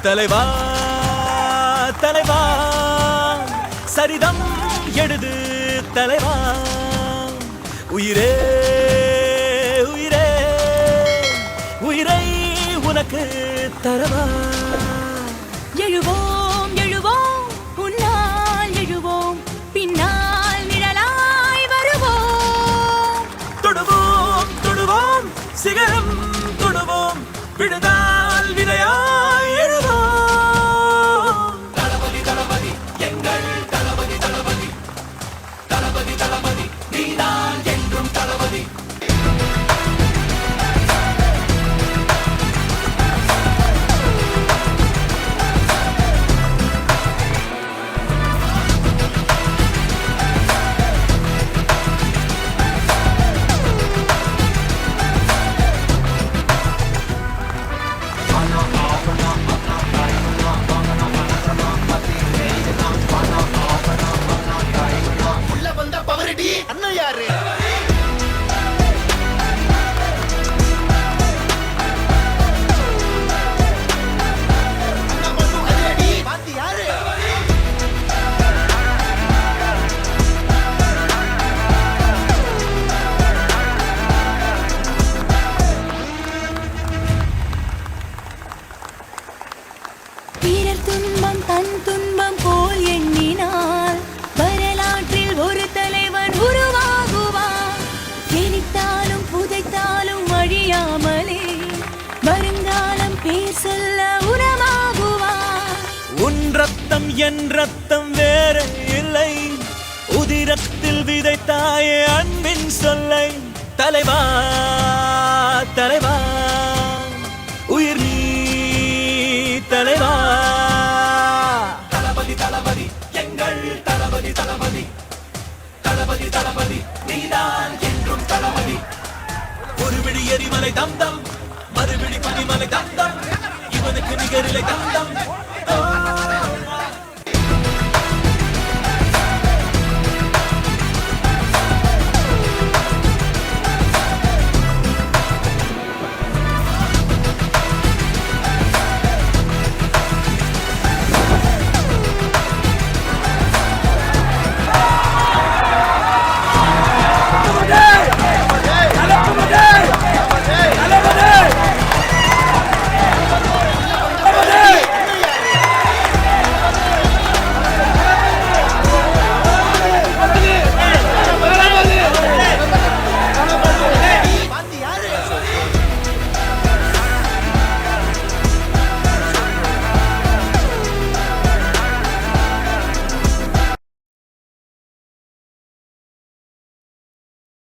தலைவா தலைவா சரிதம் எழுது தலைவா உயிரே உயிரே உயிரை உனக்கு தரவா எழுவோம் எழுவோம் உன்னால் எழுவோம் பின்னால் நிழலாய் வருவோம் தொடுவோம் தொடுவோம் சிகரம் தொடுவோம் விழுந்தால் விதையாய் எழுவோம் தளபதி தளபதி எங்கள் தளபதி தளபதி தளபதி தளபதி நீதான் என்றும் தளபதி அண்ணன் யாரு பிறர் துன்பம் தன் துன்பம் போல் எண்ணினால் வரலாற்றில் ஒரு தலைவன் உருவாகுவான் திணித்தாலும் புதைத்தாலும் அழியாமலே வருங்காலம் பேர் சொல்ல உரமாகுவான் உன் ரத்தம் என் ரத்தம் வேற இல்லை உதிரத்தில் விதைத்தாயே அன்பின் சொல்லை தலைவா தலைவா உயிர் நீ தலைவா தளபதி தளபதி எங்கள் தளபதி தளபதி தளபதி தளபதி நீதான் என்றும் தளபதி ஒரு விடி எரிமலை தந்தம் மறுவிடி பனிமலை தந்தம் இவனுக்கு நிகரிலை தந்தம்